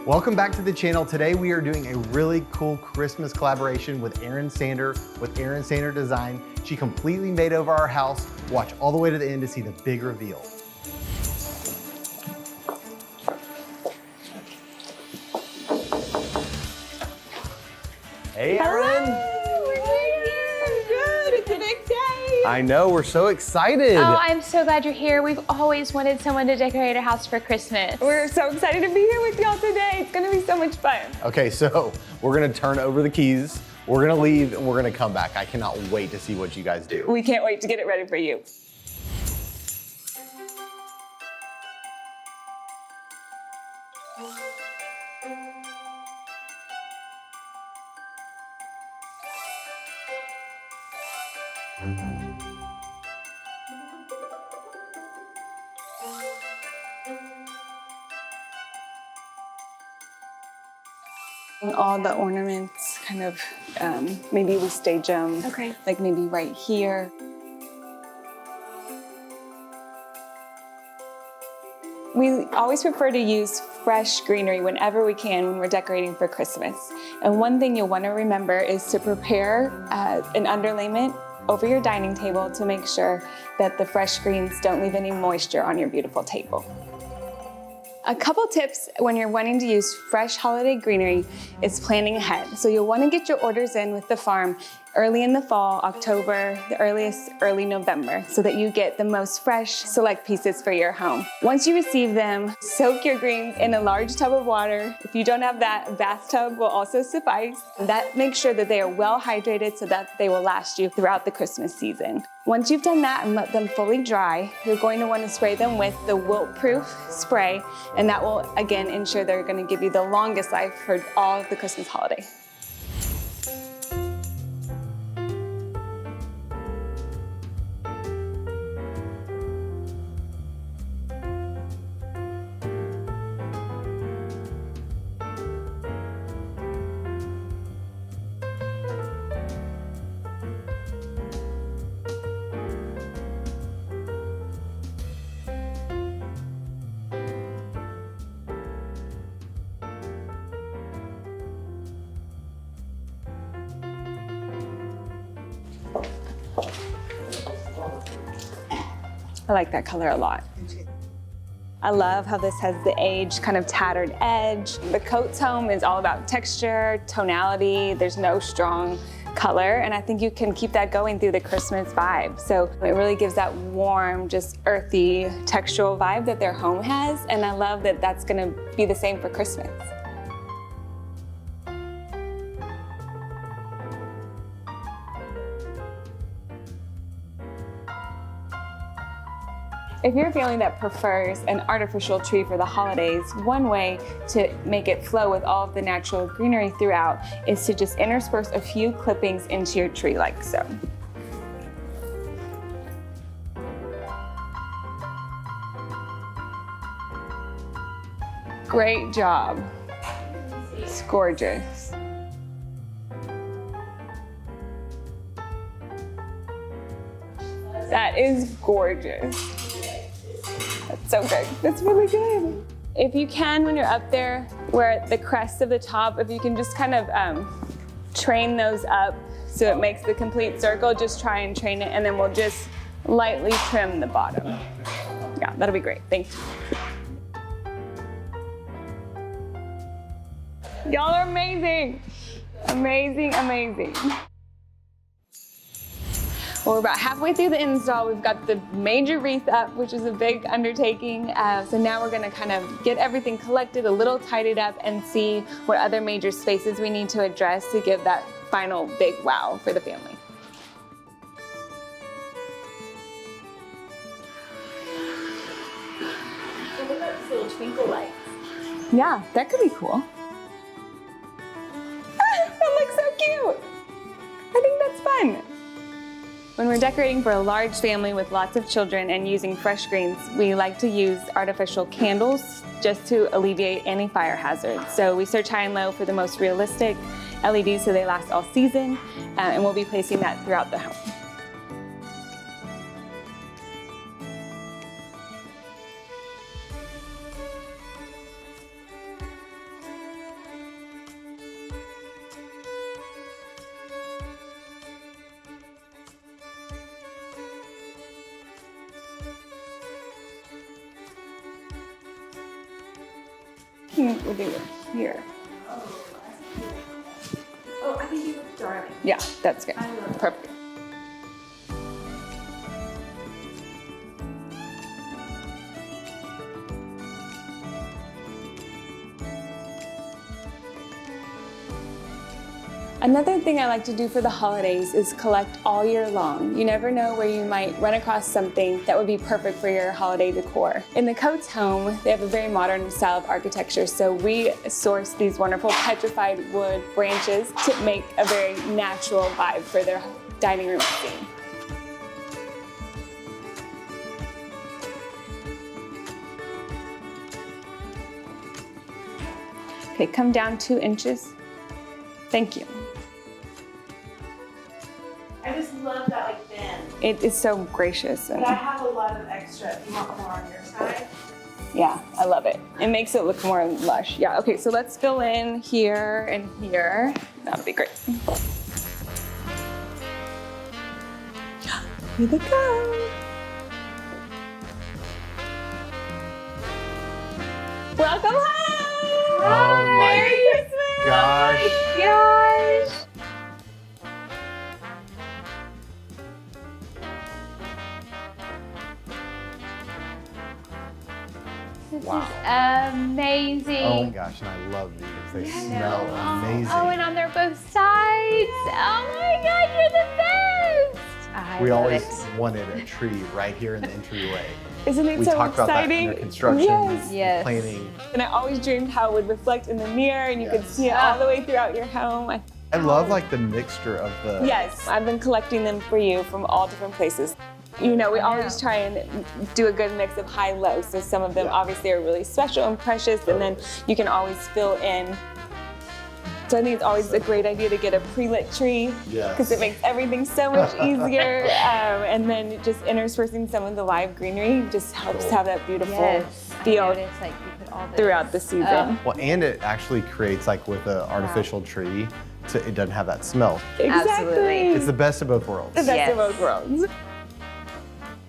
Welcome back to the channel. Today we are doing a really cool Christmas collaboration with Erin Sander with Erin Sander Design. She completely made over our house. Watch all the way to the end to see the big reveal. Hey, Erin. Hello, we're here. Good, it's a big day. I know, we're so excited. Oh, I'm so glad you're here. We've always wanted someone to decorate our house for Christmas. We're so excited to be here with y'all today. It's gonna be so much fun. Okay, so we're gonna turn over the keys, we're gonna leave, and we're gonna come back. I cannot wait to see what you guys do. We can't wait to get it ready for you. And all the ornaments, kind of, maybe we stage them, Okay. like maybe right here. We always prefer to use fresh greenery whenever we can when we're decorating for Christmas. And one thing you'll want to remember is to prepare an underlayment over your dining table to make sure that the fresh greens don't leave any moisture on your beautiful table. A couple tips when you're wanting to use fresh holiday greenery is planning ahead. So you'll want to get your orders in with the farm early in the fall, October, the earliest, early November, so that you get the most fresh select pieces for your home. Once you receive them, soak your greens in a large tub of water. If you don't have that, a bathtub will also suffice. That makes sure that they are well hydrated so that they will last you throughout the Christmas season. Once you've done that and let them fully dry, you're going to want to spray them with the wilt-proof spray, and that will, again, ensure they're going to give you the longest life for all of the Christmas holiday. I like that color a lot. I love how this has the aged, kind of tattered edge. The Coats home is all about texture, tonality. There's no strong color, and I think you can keep that going through the Christmas vibe. So it really gives that warm, just earthy, textural vibe that their home has, and I love that that's gonna be the same for Christmas. If you're a family that prefers an artificial tree for the holidays, one way to make it flow with all of the natural greenery throughout is to just intersperse a few clippings into your tree like so. Great job. It's gorgeous. That is gorgeous. That's so good. That's really good. If you can, when you're up there, where at the crest of the top, if you can just kind of train those up so it makes the complete circle, just try and train it, and then we'll just lightly trim the bottom. Yeah, that'll be great. Thank you. Y'all are amazing. Amazing, amazing. Well, we're about halfway through the install. We've got the major wreath up, which is a big undertaking. So now we're gonna kind of get everything collected, a little tidied up, and see what other major spaces we need to address to give that final big wow for the family. And look at these little twinkle lights. Yeah, that could be cool. That looks so cute. I think that's fun. When we're decorating for a large family with lots of children and using fresh greens, we like to use artificial candles just to alleviate any fire hazards. So we search high and low for the most realistic LEDs so they last all season, and we'll be placing that throughout the home. We'll do it here. Oh, I think you look darling. Yeah, that's good. I love it. Perfect. Another thing I like to do for the holidays is collect all year long. You never know where you might run across something that would be perfect for your holiday decor. In the Coates home, they have a very modern style of architecture, so we source these wonderful petrified wood branches to make a very natural vibe for their dining room scene. Okay, come down 2 inches. Thank you. I just love that like bend. It is so gracious. But I have a lot of extra if you want more on your side. Yeah, I love it. It makes it look more lush. Yeah, okay, so let's fill in here and here. That'd be great. Here they go. Welcome home! Oh my Merry Christmas! gosh. Gosh. This Wow. is amazing. Oh my gosh, and I love these. They smell amazing. Oh, and on their both sides. Oh my God, you're the best. I We love always it. wanted a tree right here in the entryway. Isn't it We so talked about that exciting? under construction, Yes. Yes. planning. And I always dreamed how it would reflect in the mirror and you could Yes. see it all the way throughout your home. I love like the mixture of the. Yes, I've been collecting them for you from all different places. You know, we always try and do a good mix of high-low. So some of them Yeah. obviously are really special and precious, and then you can always fill in. So I think it's always a great idea to get a pre-lit tree Yes. because it makes everything so much easier. And then just interspersing some of the live greenery just helps Cool. have that beautiful Yes. I feel noticed, like, you put all this throughout the season. Well, and it actually creates like with an artificial tree, so it doesn't have that smell. Exactly. Absolutely. It's the best of both worlds. The best Yes. of both worlds.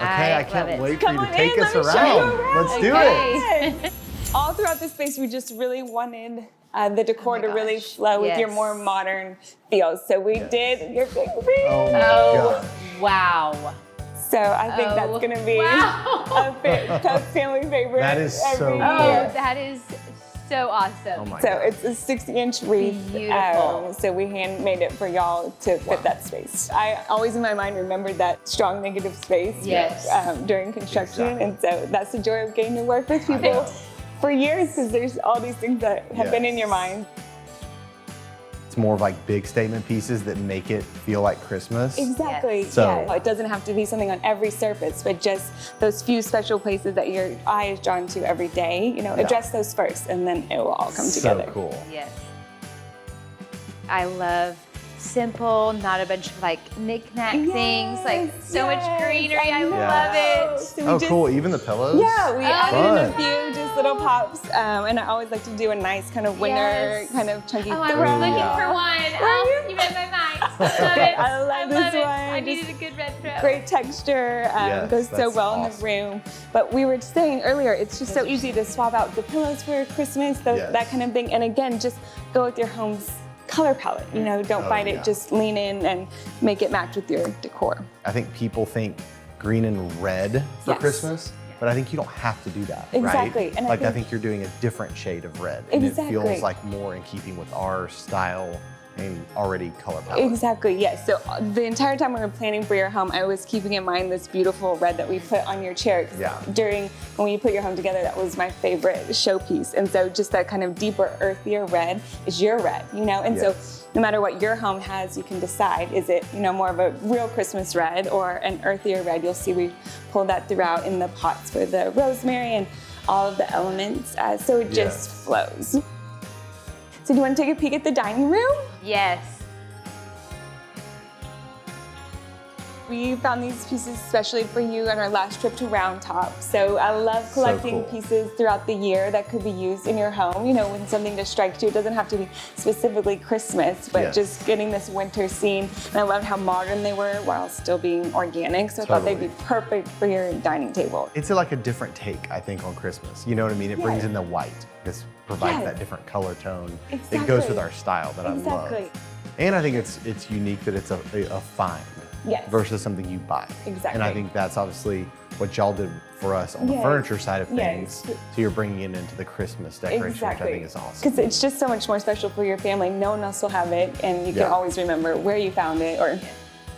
Okay, I love can't it. wait for Come you to on take in, us let me show you around. around. Let's do it. Okay. All throughout the space, we just really wanted the decor to really gosh. flow with your Yes. more modern feels. So we did your big green. Oh my Oh, god. wow. So I think that's going to be Wow. a Coates family favorite. That is so every cool. Oh, year. that is so awesome. Oh my So god. it's a 60-inch wreath. Beautiful. So we handmade it for y'all to fit that space. I always in my mind remembered that strong negative space Yes. during construction. Exactly. And so that's the joy of getting to work with I people know. for years because there's all these things that have been in Yes. your mind. It's more of like big statement pieces that make it feel like Christmas. Exactly. So- Yeah. It doesn't have to be something on every surface, but just those few special places that your eye is drawn to every day. You know, Yeah. address those first, and then it will all come So together. cool. Yes. I love simple, not a bunch of like knick-knack things, like so much yes, greenery. I know. love it. So we Oh, just- cool. Even the pillows? Yeah, we added in a Fun. few just little pops, and I always like to do a nice kind of winter, Yes. kind of chunky Oh, I throw. was looking yeah. for one. Oh, you read my mind. I love it. I love this it. one. I Just needed a good red throw. Great texture, Yes, goes so that's well in awesome. the room. But we were saying earlier, it's just so easy to swap out the pillows for Christmas, Yes. that kind of thing. And again, just go with your home's color palette. You know, don't Oh, fight it, yeah. just lean in and make it match with your decor. I think people think green and red for Yes. Christmas, but I think you don't have to do that, Exactly, right? and I Like I think- think you're doing a different shade of red, and it Exactly. feels like more in keeping with our style and already color palette. Exactly, yes. So the entire time we were planning for your home, I was keeping in mind this beautiful red that we put on your chair. Yeah. During when you put your home together, that was my favorite showpiece. And so just that kind of deeper, earthier red is your red, you know? And Yes. so no matter what your home has, you can decide, is it, you know, more of a real Christmas red or an earthier red? You'll see we pulled that throughout in the pots for the rosemary and all of the elements. So it just Yes. flows. So do you want to take a peek at the dining room? Yes. We found these pieces especially for you on our last trip to Round Top. So I love So collecting cool. pieces throughout the year that could be used in your home. You know, when something just strikes you, it doesn't have to be specifically Christmas, but Yes. just getting this winter scene. And I loved how modern they were while still being organic. So I thought they'd be Totally. perfect for your dining table. It's like a different take, I think, on Christmas. You know what I mean? It brings Yeah. in the white. Because provides Yes. that different color tone that Exactly. goes with our style that I Exactly. love. And I think it's unique that it's a find Yes. versus something you buy. Exactly. And I think that's obviously what y'all did for us on the Yes. furniture side of things. Yes. So you're bringing it into the Christmas decoration, which I think is awesome. Because it's just so much more special for your family. No one else will have it, and you Yeah. can always remember where you found it or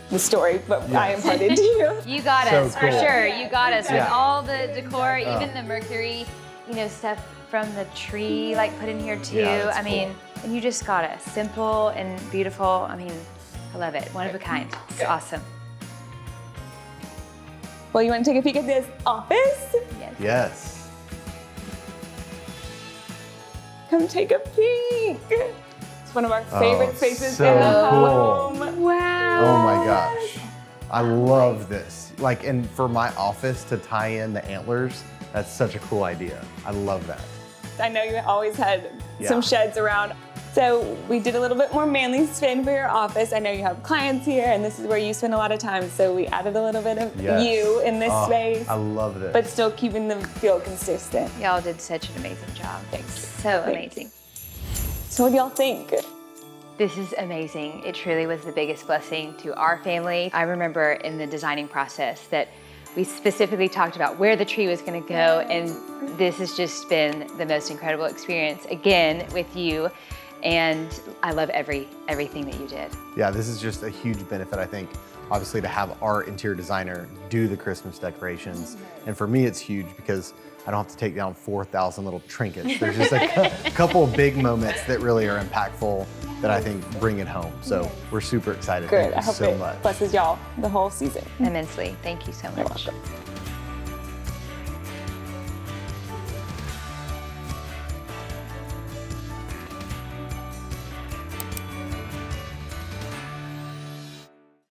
the story, but I Yes. imparted to you. You got So us for cool. sure. You got us with Yeah. all the decor, even the Mercury, stuff from the tree, like put in here too. Yeah, that's I mean, and you just got us simple and beautiful. I mean, I love it. One of a kind. It's awesome. Well, you want to take a peek at this office? Yes. Yes. Come take a peek. It's one of our favorite spaces so in the cool. home. Wow. Oh my gosh. I love this. Like, and for my office to tie in the antlers, that's such a cool idea. I love that. I know you always had Yeah. some sheds around. So we did a little bit more manly spin for your office. I know you have clients here, and this is where you spend a lot of time. So we added a little bit of Yes. you in this Oh, space, I love this. but still keeping the feel consistent. Y'all did such an amazing job. Thanks. So Thanks. amazing. So what do y'all think? This is amazing. It truly was the biggest blessing to our family. I remember in the designing process that we specifically talked about where the tree was going to go, and this has just been the most incredible experience again with you. And I love everything that you did. Yeah, this is just a huge benefit, I think, obviously, to have our interior designer do the Christmas decorations. And for me, it's huge because I don't have to take down 4,000 little trinkets. There's just a couple of big moments that really are impactful that I think bring it home. So we're super excited. Good. Thank I you hope so it much. blesses y'all the whole season. Immensely. Thank you so You're much. welcome.